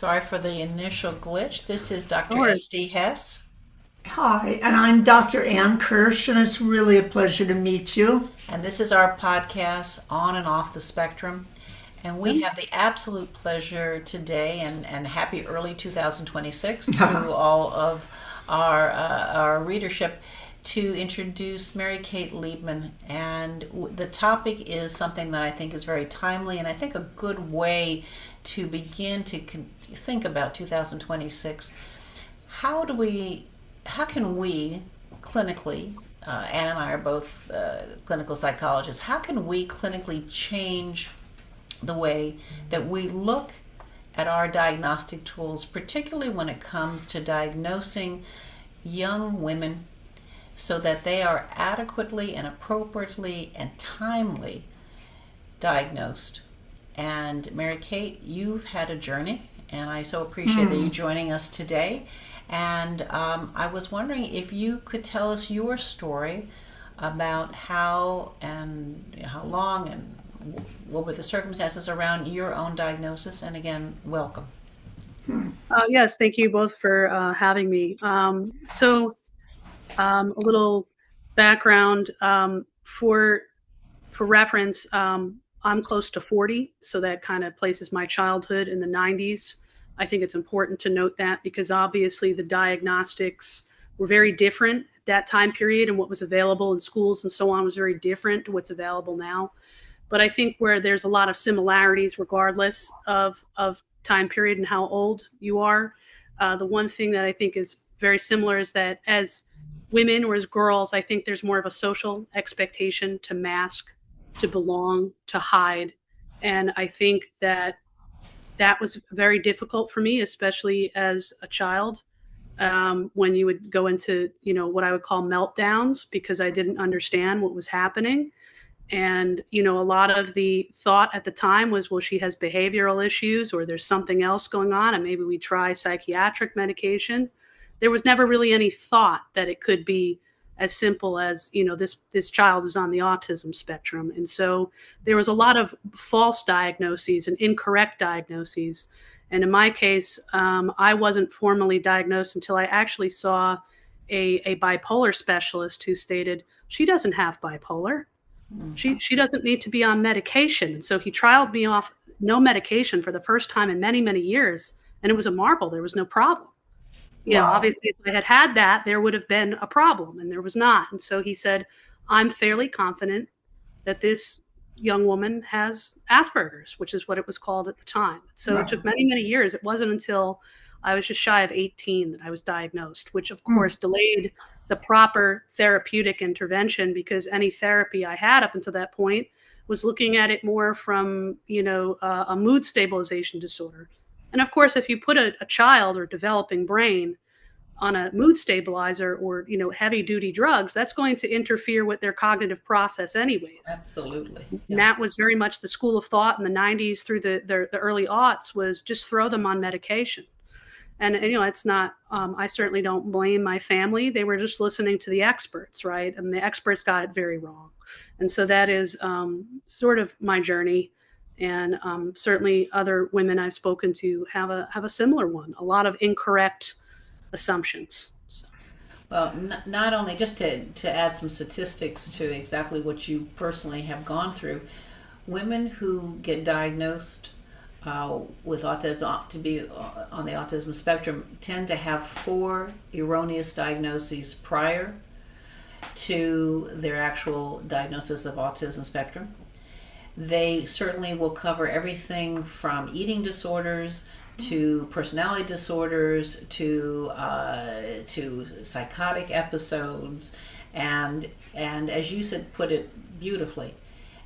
Sorry for the initial glitch. This is Dr. Or Estie Hess, Hi, and I'm Dr. Ann Kirsch, and it's really a pleasure to meet you. and this is our podcast on and off the spectrum. And we have the absolute pleasure today, and happy early 2026 to all of our readership, to introduce Mary Kate Liebman. And the topic is something that I think is very timely, and I think a good way to begin to think about 2026. How can we clinically, Ann and I are both clinical psychologists, how can we clinically change the way that we look at our diagnostic tools, particularly when it comes to diagnosing young women, so that they are adequately and appropriately and timely diagnosed? And Mary Kate, you've had a journey, and I so appreciate that you're joining us today. And I was wondering if you could tell us your story about how long and what were the circumstances around your own diagnosis. And again, welcome. yes, thank you both for having me. A little background for reference. I'm close to 40, so that kind of places my childhood in the 90s. I think it's important to note that because obviously the diagnostics were very different at that time period, and what was available in schools and so on was very different to what's available now. But I think where there's a lot of similarities regardless of time period and how old you are, the one thing that I think is very similar is that as women or as girls, I think there's more of a social expectation to mask, to belong, to hide. And I think that was very difficult for me, especially as a child, when you would go into, what I would call meltdowns because I didn't understand what was happening. And, a lot of the thought at the time was, well, she has behavioral issues or there's something else going on and maybe we try psychiatric medication. There was never really any thought that it could be as simple as, this child is on the autism spectrum. And so there was a lot of false diagnoses and incorrect diagnoses. And in my case, I wasn't formally diagnosed until I actually saw a bipolar specialist who stated she doesn't have bipolar. She doesn't need to be on medication. And so he trialed me off no medication for the first time in many, many years. And it was a marvel. There was no problem. Wow. Obviously, if I had had that, there would have been a problem, and there was not. And so he said, I'm fairly confident that this young woman has Asperger's, which is what it was called at the time. So It took many, many years. It wasn't until I was just shy of 18 that I was diagnosed, which of course delayed the proper therapeutic intervention because any therapy I had up until that point was looking at it more from, a mood stabilization disorder. And of course, if you put a child or developing brain on a mood stabilizer or, heavy duty drugs, that's going to interfere with their cognitive process anyways. Absolutely. And that was very much the school of thought in the 90s through the early aughts was just throw them on medication. And it's not, I certainly don't blame my family. They were just listening to the experts, right? And the experts got it very wrong. And so that is sort of my journey. And certainly other women I've spoken to have a similar one, a lot of incorrect assumptions. So. Well, not only just to add some statistics to exactly what you personally have gone through, women who get diagnosed with autism, to be on the autism spectrum, tend to have 4 erroneous diagnoses prior to their actual diagnosis of autism spectrum. They certainly will cover everything from eating disorders to personality disorders to psychotic episodes, and as you said, put it beautifully,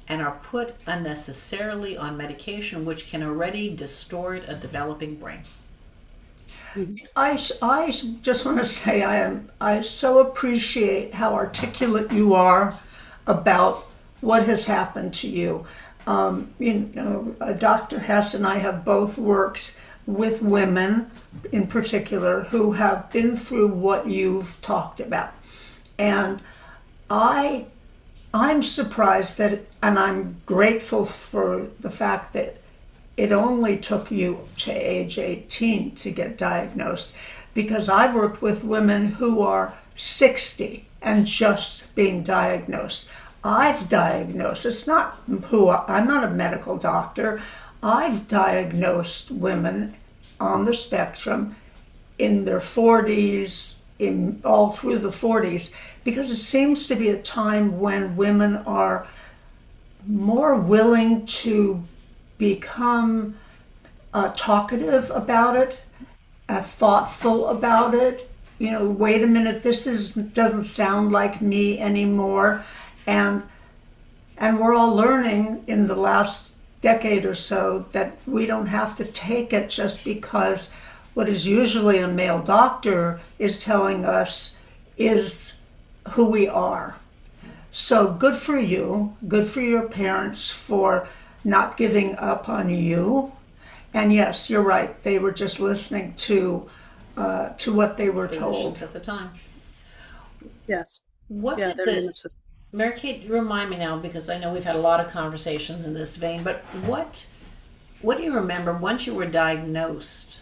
and are put unnecessarily on medication, which can already distort a developing brain. I just want to say I so appreciate how articulate you are about what has happened to you. Dr. Hess and I have both worked with women in particular who have been through what you've talked about. And I'm surprised that, and I'm grateful for the fact that it only took you to age 18 to get diagnosed, because I've worked with women who are 60 and just being diagnosed. I've diagnosed, it's not I'm not a medical doctor. I've diagnosed women on the spectrum in their 40s, in all through the 40s, because it seems to be a time when women are more willing to become talkative about it, thoughtful about it. You know, wait a minute, doesn't sound like me anymore, and we're all learning in the last decade or so that we don't have to take it just because what is usually a male doctor is telling us is who we are. So good for you, good for your parents for not giving up on you. And yes, you're right, they were just listening to what they were told at the time. Yes. What Yeah, did that very the much so. Mary Kate, remind me now, because I know we've had a lot of conversations in this vein, but what do you remember once you were diagnosed,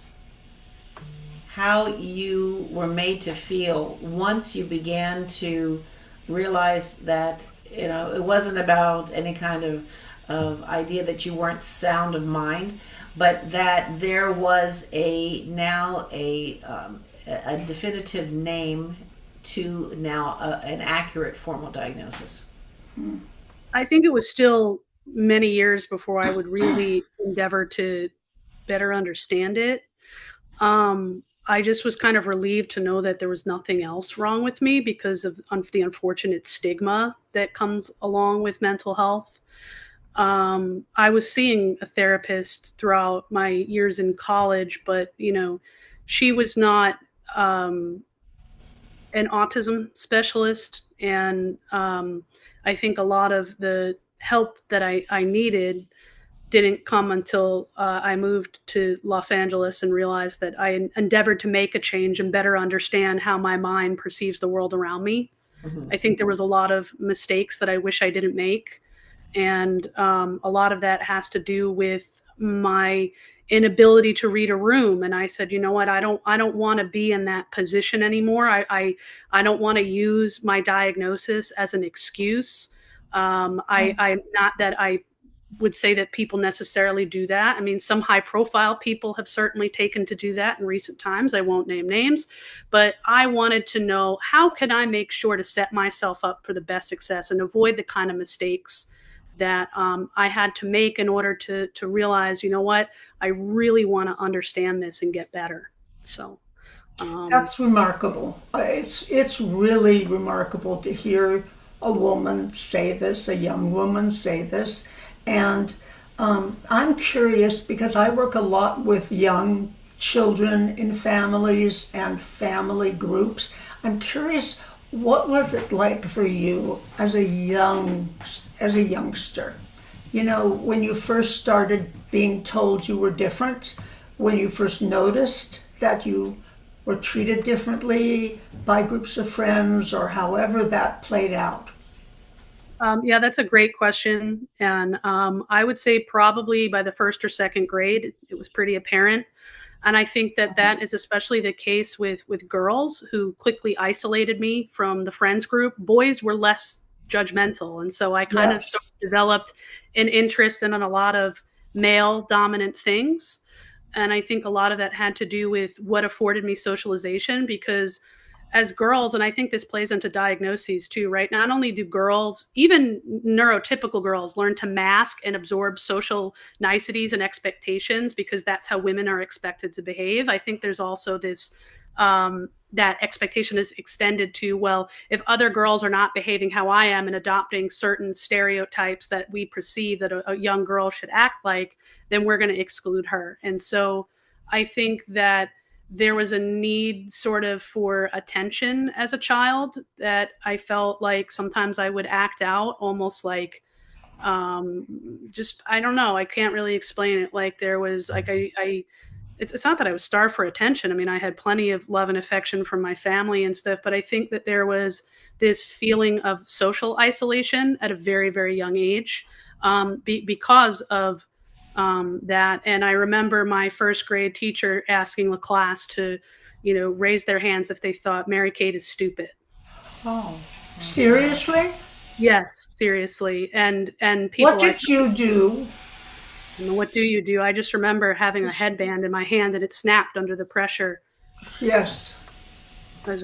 how you were made to feel once you began to realize that, you know, it wasn't about any kind of idea that you weren't sound of mind, but that there was a definitive name to now an accurate formal diagnosis? I think it was still many years before I would really endeavor to better understand it. I just was kind of relieved to know that there was nothing else wrong with me because of the unfortunate stigma that comes along with mental health. I was seeing a therapist throughout my years in college, but she was not an autism specialist, and I think a lot of the help that I needed didn't come until I moved to Los Angeles and realized that I endeavored to make a change and better understand how my mind perceives the world around me. Mm-hmm. I think there was a lot of mistakes that I wish I didn't make, and a lot of that has to do with my inability to read a room. And I said, you know what, I don't want to be in that position anymore. I don't want to use my diagnosis as an excuse. I'm not that I would say that people necessarily do that. I mean, some high profile people have certainly taken to do that in recent times. I won't name names, but I wanted to know, how can I make sure to set myself up for the best success and avoid the kind of mistakes that I had to make in order to realize, you know what, I really want to understand this and get better. So That's remarkable. It's really remarkable to hear a woman say this, a young woman say this. And I'm curious because I work a lot with young children in families and family groups. I'm curious, what was it like for you as a youngster? You know, when you first started being told you were different, when you first noticed that you were treated differently by groups of friends, or however that played out. yeah, that's a great question. And I would say probably by the first or second grade, it was pretty apparent. And I think that that is especially the case with girls who quickly isolated me from the friends group. Boys were less judgmental. And so I kind of sort Yes. of developed an interest in a lot of male dominant things. And I think a lot of that had to do with what afforded me socialization, because as girls, and I think this plays into diagnoses too, right? Not only do girls, even neurotypical girls, learn to mask and absorb social niceties and expectations because that's how women are expected to behave. I think there's also this that expectation is extended to, well, if other girls are not behaving how I am and adopting certain stereotypes that we perceive that a young girl should act like, then we're going to exclude her. And so I think that there was a need sort of for attention as a child that I felt like sometimes I would act out almost like just, I don't know, I can't really explain it. Like there was like it's not that I was starved for attention. I mean, I had plenty of love and affection from my family and stuff, but I think that there was this feeling of social isolation at a very, very young age because of that. And I remember my first grade teacher asking the class to, raise their hands if they thought Mary Kate is stupid. Oh. Seriously? Yes, seriously. And What people did you do? what do you do? I just remember having a headband in my hand and it snapped under the pressure. Yes. What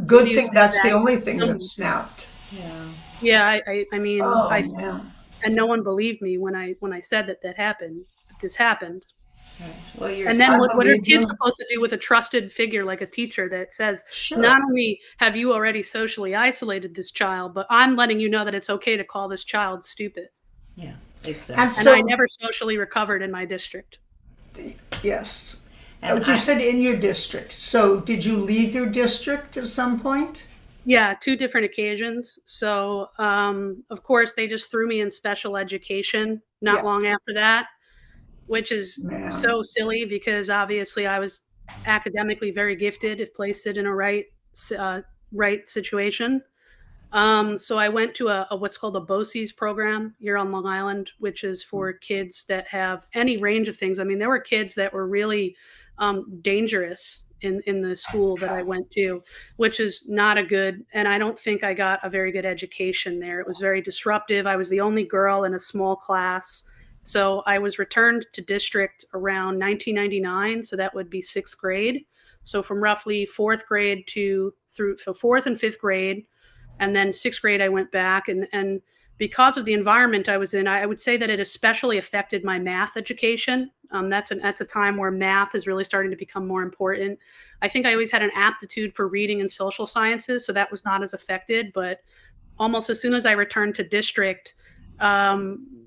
Good do you thing say that's the that? only thing that snapped. Yeah. Yeah, I mean, Oh man. and no one believed me when I said that happened. This happened. Right. Well, And then I what are believe kids you. supposed to do with a trusted figure like a teacher that says, Sure. not only have you already socially isolated this child, but I'm letting you know that it's okay to call this child stupid. Yeah, And exactly. And I so, never socially recovered in my district. yes. And You said in your district. So, did you leave your district at some point? Yeah, two different occasions. So, of course, they just threw me in special education not Yeah. long after that, which is Man. so silly because obviously I was academically very gifted if placed it in a right situation. So I went to a what's called a BOCES program here on Long Island, which is for kids that have any range of things. I mean, there were kids that were really dangerous in the school that I went to, which is not a good, and I don't think I got a very good education there. It was very disruptive. I was the only girl in a small class. So I was returned to district around 1999. So that would be sixth grade. So from roughly fourth grade so fourth and fifth grade, and then sixth grade I went back, and because of the environment I was in, I would say that it especially affected my math education. That's a time where math is really starting to become more important. I think I always had an aptitude for reading and social sciences, so that was not as affected. But almost as soon as I returned to district,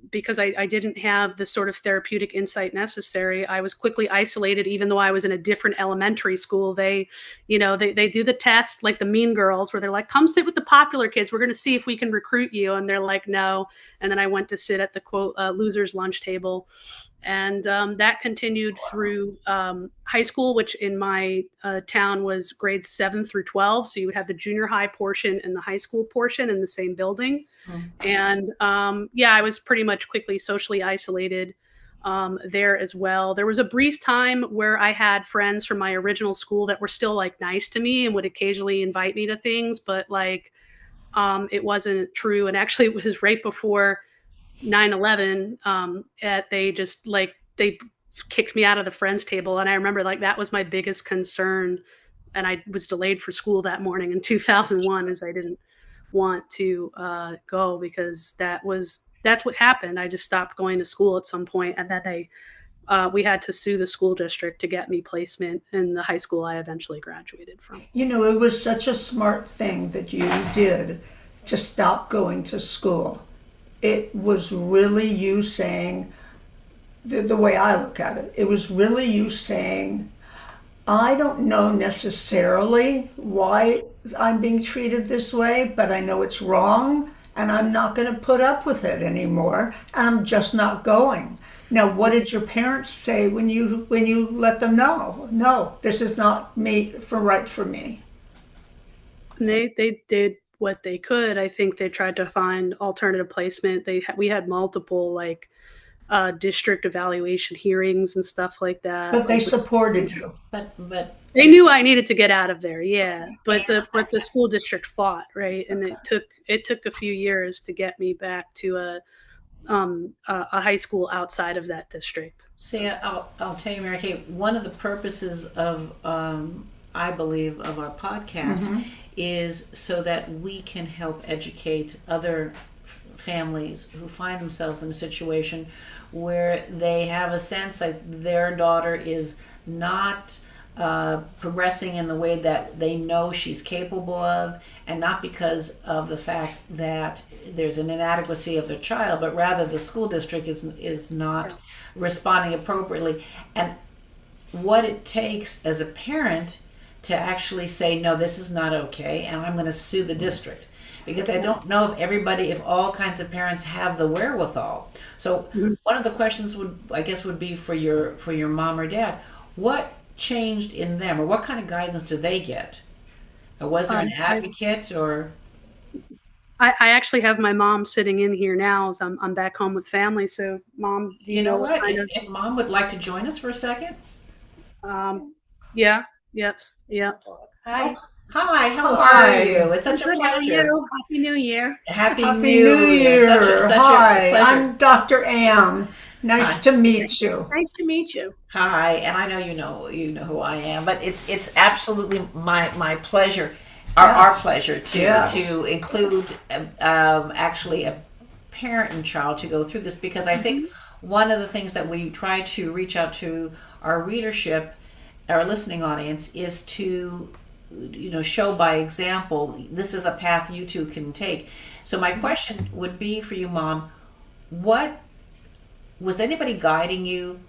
because I didn't have the sort of therapeutic insight necessary, I was quickly isolated, even though I was in a different elementary school. They do the test like the Mean Girls, where they're like, come sit with the popular kids. We're going to see if we can recruit you. And they're like, no. And then I went to sit at the quote loser's lunch table. And that continued through high school, which in my town was grades 7 through 12. So you would have the junior high portion and the high school portion in the same building. And I was pretty much quickly socially isolated there as well. There was a brief time where I had friends from my original school that were still like nice to me and would occasionally invite me to things, but like it wasn't true. And actually, it was right before 9/11 they kicked me out of the friends table. And I remember like that was my biggest concern. And I was delayed for school that morning in 2001 as I didn't want to go because that's what happened. I just stopped going to school at some point, and then we had to sue the school district to get me placement in the high school I eventually graduated from. It was such a smart thing that you did to stop going to school. It was really you saying, the way I look at it, it was really you saying, I don't know necessarily why I'm being treated this way, but I know it's wrong, and I'm not going to put up with it anymore, and I'm just not going. Now, what did your parents say when you let them know? No, this is not right for me. And they did what they could. I think they tried to find alternative placement. We had multiple like district evaluation hearings and stuff like that. But they supported you. But they knew I needed to get out of there, yeah. But the school district fought, right? And it took a few years to get me back to a high school outside of that district. see, I'll tell you, Mary Kate, one of the purposes of I believe of our podcast is so that we can help educate other families who find themselves in a situation where they have a sense that their daughter is not progressing in the way that they know she's capable of, and not because of the fact that there's an inadequacy of their child, but rather the school district is not responding appropriately. And what it takes as a parent to actually say, no, this is not okay, and I'm going to sue the district. Because I don't know if all kinds of parents have the wherewithal. So one of the questions would be for your mom or dad, what changed in them, or what kind of guidance do they get? Or was there an advocate, or? I actually have my mom sitting in here now as I'm back home with family. So, Mom, do you You know know what what? kind If Mom would like to join us for a second. of, yeah, yes, yeah. Oh, Hi. hi, how are Hi. you? It's I'm such a good. How are pleasure. you? Happy New Year. Happy Happy New New Year. Year. Such a Hi, pleasure. I'm Dr. Ann. Nice Hi. to meet you. Nice to meet you. Hi, and I know you know who I am, but it's absolutely my pleasure, our Yes. pleasure Yes. to include actually a parent and child to go through this, because I think one of the things that we try to reach out to our readership, our listening audience, is to show by example this is a path you too can take. So my question would be for you, Mom, what was anybody guiding you?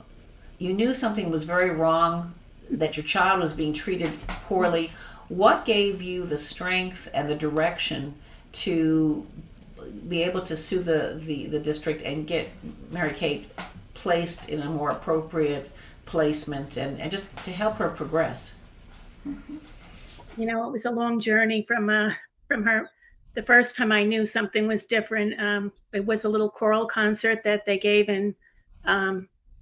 You knew something was very wrong, that your child was being treated poorly. What gave you the strength and the direction to be able to sue the district and get Mary Kate placed in a more appropriate placement, and just to help her progress? You know, it was a long journey from her. The first time I knew something was different, it was a little choral concert that they gave in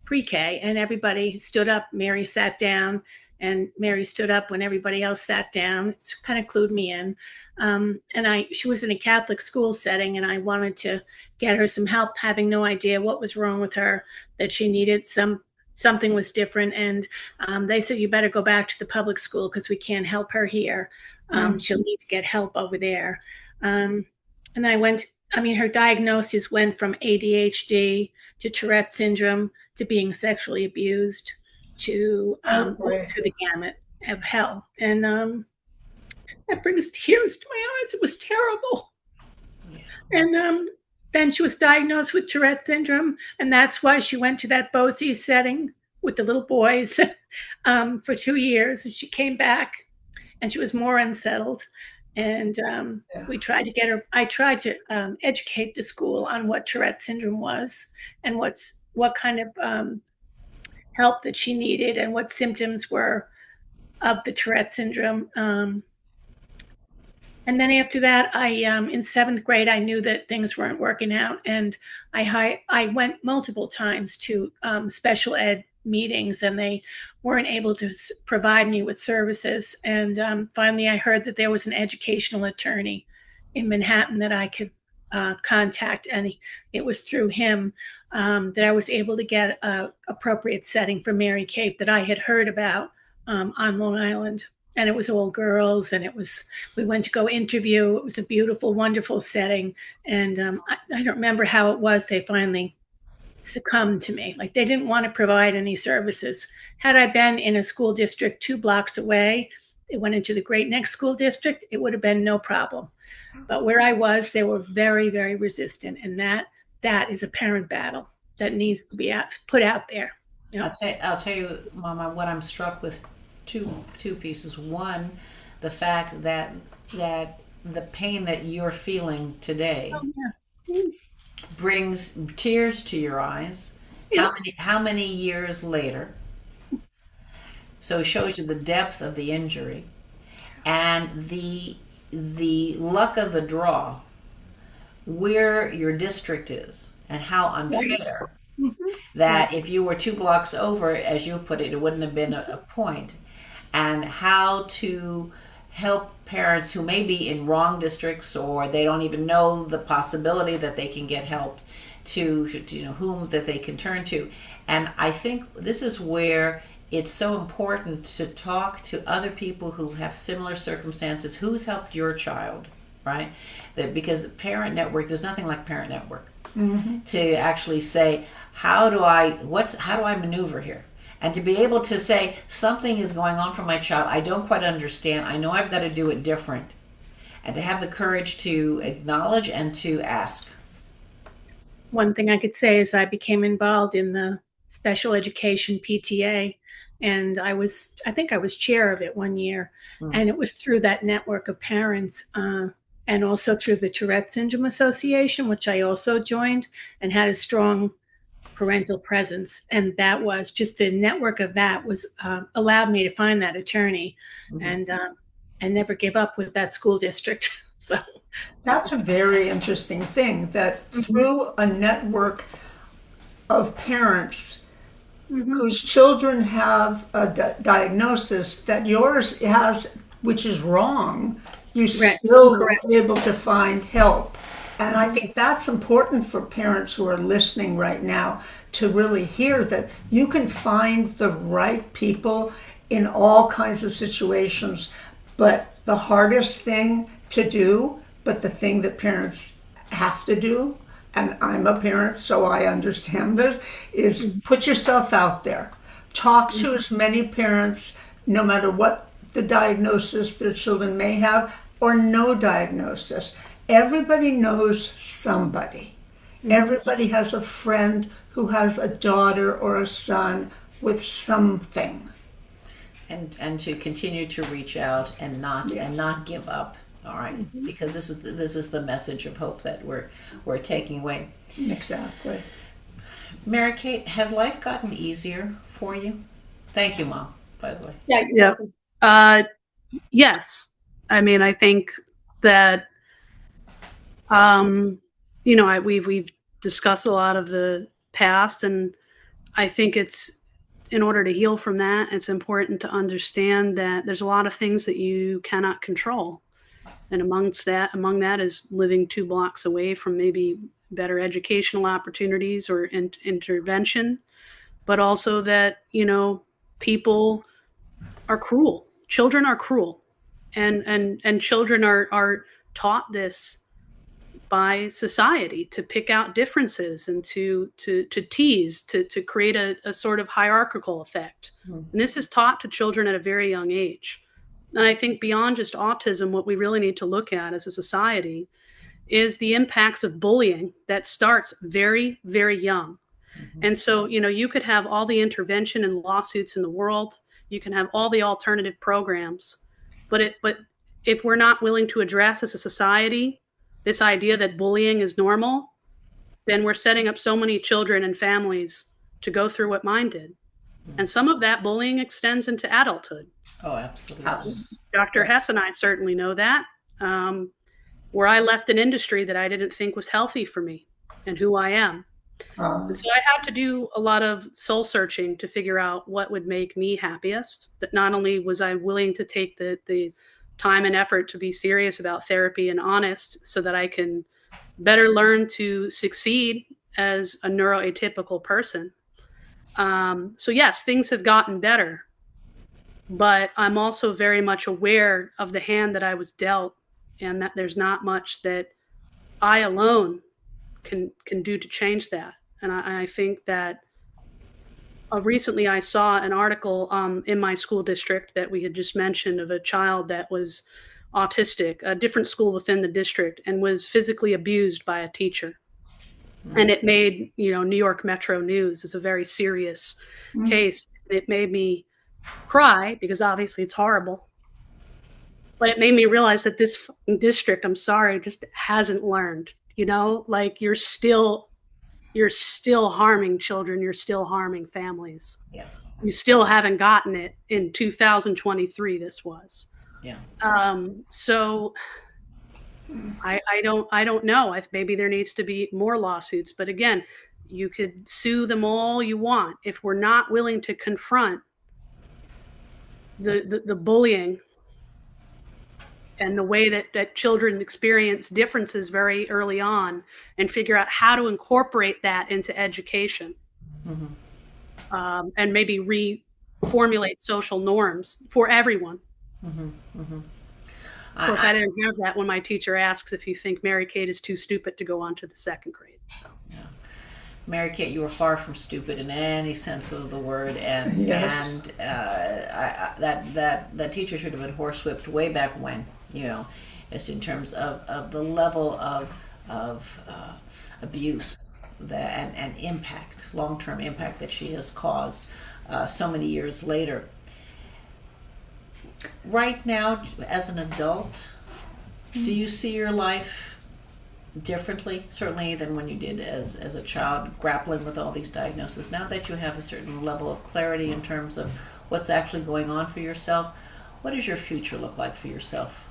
pre-K, and everybody stood up. Mary sat down, and Mary stood up when everybody else sat down. It's kind of clued me in. And she was in a Catholic school setting, and I wanted to get her some help, having no idea what was wrong with her, that she needed something was different. And they said, you better go back to the public school because we can't help her here. She'll need to get help over there. And her diagnosis went from ADHD to Tourette syndrome to being sexually abused to through the gamut of hell. And that brings tears to my eyes. It was terrible. Yeah. And then she was diagnosed with Tourette syndrome, and that's why she went to that BOCES setting with the little boys for 2 years. And she came back, and she was more unsettled. And we tried to get her. I tried to educate the school on what Tourette syndrome was and what kind of help that she needed and what symptoms were of the Tourette syndrome. And then after that, in 7th grade, I knew that things weren't working out, and I went multiple times to special ed meetings, and they weren't able to provide me with services. And finally, I heard that there was an educational attorney in Manhattan that I could contact, and it was through him that I was able to get an appropriate setting for Mary Kate that I had heard about on Long Island. And it was all girls, and we went to go interview. It was a beautiful, wonderful setting. And I don't remember how it was. They finally succumbed to me. Like, they didn't want to provide any services. Had I been in a school district 2 blocks away, they went into the great next school district, it would have been no problem. But where I was, they were very, very resistant. And that is a parent battle that needs to be put out there. You know? I'll tell you, Mama, what I'm struck with, two pieces. One, the fact that the pain that you're feeling today brings tears to your eyes. Yeah. How many years later? So it shows you the depth of the injury and the luck of the draw, where your district is, and how unfair that if you were 2 blocks over, as you put it, it wouldn't have been a point. And how to help parents who may be in wrong districts, or they don't even know the possibility that they can get help, to whom that they can turn to. And I think this is where it's so important to talk to other people who have similar circumstances. Who's helped your child, right? Because the Parent Network, there's nothing like Parent Network to actually say, how do I maneuver here? And to be able to say, something is going on for my child, I don't quite understand, I know I've got to do it different. And to have the courage to acknowledge and to ask. One thing I could say is I became involved in the special education PTA, and I think I was chair of it one year. And it was through that network of parents, and also through the Tourette Syndrome Association, which I also joined and had a strong parental presence. And that was just the network of that was allowed me to find that attorney and never give up with that school district. So That's a very interesting thing that through a network of parents whose children have a diagnosis that yours has, which is wrong, you still were able to find help. And I think that's important for parents who are listening right now to really hear that you can find the right people in all kinds of situations. But the hardest thing to do, but the thing that parents have to do, and I'm a parent, so I understand this, is put yourself out there. Talk to as many parents, no matter what the diagnosis their children may have or no diagnosis. Everybody knows somebody. Everybody has a friend who has a daughter or a son with something. And to continue to reach out and not Yes. and not give up. All right, because this is the message of hope that we're taking away. Exactly. Mary Kate, has life gotten easier for you? Thank you, Mom, by the way. yeah, you're Yeah. welcome. Yes. I mean, I think that, we've discussed a lot of the past, and I think it's, in order to heal from that, it's important to understand that there's a lot of things that you cannot control. And among that is living 2 blocks away from maybe better educational opportunities or intervention, but also that, people are cruel. Children are cruel. And children are taught this by society, to pick out differences and to tease, to create a sort of hierarchical effect. And this is taught to children at a very young age. And I think beyond just autism, what we really need to look at as a society is the impacts of bullying that starts very, very young. And so, you could have all the intervention and lawsuits in the world. You can have all the alternative programs, but if we're not willing to address as a society this idea that bullying is normal, then we're setting up so many children and families to go through what mine did. And some of that bullying extends into adulthood. Oh, absolutely. Dr. Hess and I certainly know that, where I left an industry that I didn't think was healthy for me and who I am. And so I had to do a lot of soul searching to figure out what would make me happiest. That not only was I willing to take the time and effort to be serious about therapy and honest so that I can better learn to succeed as a neuroatypical person. So yes, things have gotten better, but I'm also very much aware of the hand that I was dealt, and that there's not much that I alone can do to change that. And I think that recently I saw an article in my school district that we had just mentioned of a child that was autistic, a different school within the district, and was physically abused by a teacher. And it made, New York Metro News as a very serious case. It made me cry because obviously it's horrible. But it made me realize that this district, I'm sorry, just hasn't learned, like you're still harming children. You're still harming families. Yeah. You still haven't gotten it in 2023. This was. Yeah. So I don't know. Maybe there needs to be more lawsuits, but again, you could sue them all you want. If we're not willing to confront the bullying and the way that children experience differences very early on, and figure out how to incorporate that into education, and maybe reformulate social norms for everyone. Of course, I didn't have that when my teacher asks if you think Mary Kate is too stupid to go on to the 2nd grade. So. Yeah. Mary Kate, you were far from stupid in any sense of the word, and Yes. and that teacher should have been horsewhipped way back when, just in terms of the level of abuse and impact, long-term impact that she has caused so many years later. Right now, as an adult, do you see your life differently, certainly, than when you did as a child, grappling with all these diagnoses? Now that you have a certain level of clarity in terms of what's actually going on for yourself, what does your future look like for yourself?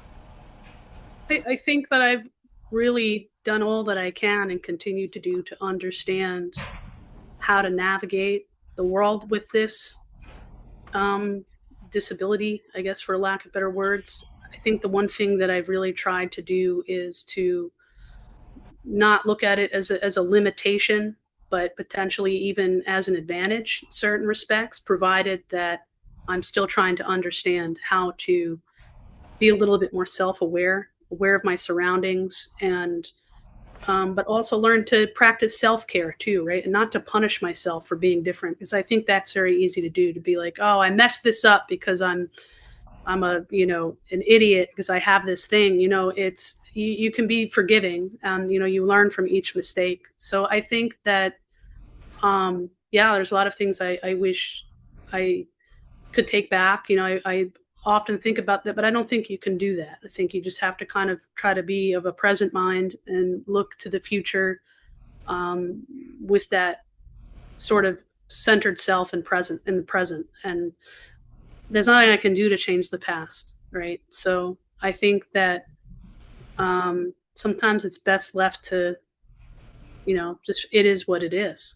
I think that I've really done all that I can and continue to do to understand how to navigate the world with this disability, I guess, for lack of better words. I think the one thing that I've really tried to do is to not look at it as a limitation, but potentially even as an advantage in certain respects, provided that I'm still trying to understand how to be a little bit more self-aware, aware of my surroundings, and but also learn to practice self-care too, right? And not to punish myself for being different, because I think that's very easy to do, to be like, oh, I messed this up because I'm a, an idiot because I have this thing. It's you can be forgiving, and you learn from each mistake. So I think that yeah, there's a lot of things I wish I could take back. I often think about that, but I don't think you can do that. I think you just have to kind of try to be of a present mind and look to the future with that sort of centered self and present in the present. And there's nothing I can do to change the past, right? So I think that sometimes it's best left to, just it is what it is.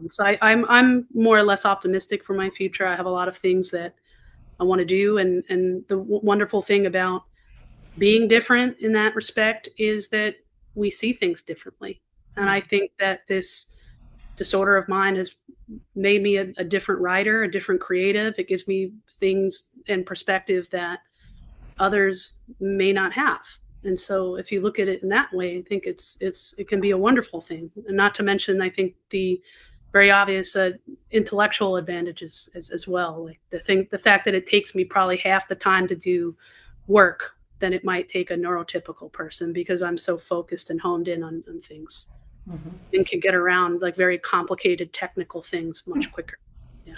So I'm more or less optimistic for my future. I have a lot of things that I want to do, and the wonderful thing about being different in that respect is that we see things differently. And I think that this disorder of mine has made me a different writer, a different creative. It gives me things in perspective that others may not have. And so if you look at it in that way, I think it can be a wonderful thing. And not to mention, I think the very obvious intellectual advantages as well. Like the fact that it takes me probably half the time to do work than it might take a neurotypical person, because I'm so focused and honed in on things, and can get around like very complicated technical things much quicker. Yeah.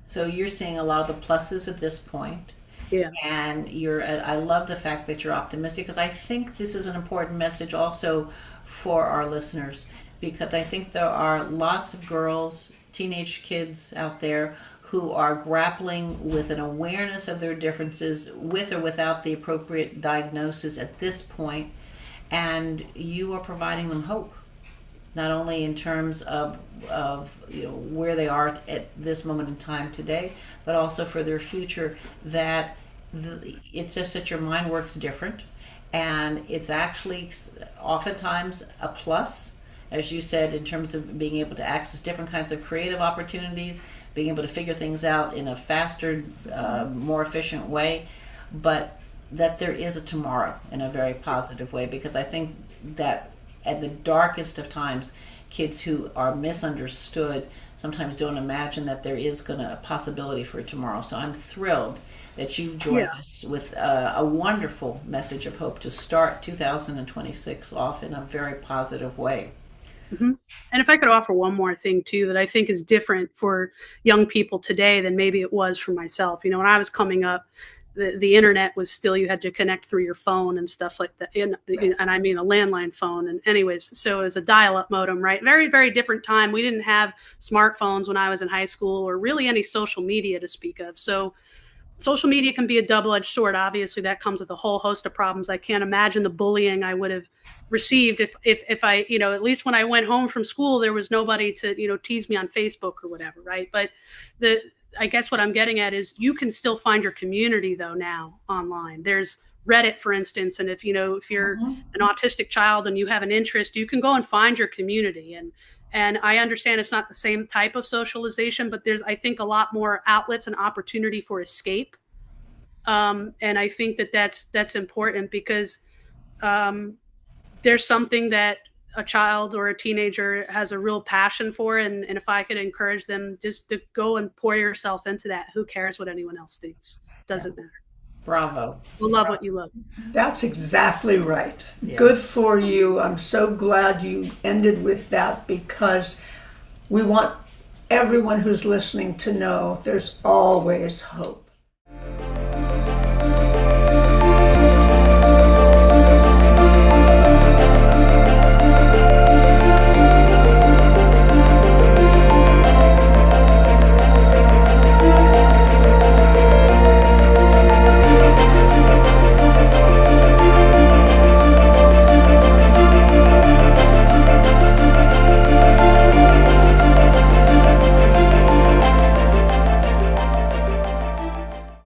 So you're seeing a lot of the pluses at this point. Yeah. And I love the fact that you're optimistic, because I think this is an important message also for our listeners, because I think there are lots of girls, teenage kids out there who are grappling with an awareness of their differences with or without the appropriate diagnosis at this point, and you are providing them hope, not only in terms of where they are at this moment in time today, but also for their future, that it's just that your mind works different, and it's actually oftentimes a plus, as you said, in terms of being able to access different kinds of creative opportunities, being able to figure things out in a faster, more efficient way, but that there is a tomorrow in a very positive way, because I think that at the darkest of times, kids who are misunderstood sometimes don't imagine that there is a possibility for tomorrow. So I'm thrilled that you've joined us with a wonderful message of hope to start 2026 off in a very positive way. Mm-hmm. And if I could offer one more thing too, that I think is different for young people today than maybe it was for myself. When I was coming up, the internet was still, you had to connect through your phone and stuff like that. And I mean a landline phone. And anyways, so it was a dial-up modem, right? Very, very different time. We didn't have smartphones when I was in high school, or really any social media to speak of. So social media can be a double-edged sword. Obviously, that comes with a whole host of problems. I can't imagine the bullying I would have received if I, at least when I went home from school, there was nobody to, tease me on Facebook or whatever, right? But I guess what I'm getting at is you can still find your community though now online. There's Reddit, for instance, and if you're an autistic child and you have an interest, you can go and find your community. And I understand it's not the same type of socialization, but there's, I think, a lot more outlets and opportunity for escape. And I think that's important, because there's something that a child or a teenager has a real passion for. And if I could encourage them just to go and pour yourself into that, who cares what anyone else thinks? Doesn't matter. Bravo. We'll love what you love. That's exactly right. Yeah. Good for you. I'm so glad you ended with that, because we want everyone who's listening to know there's always hope.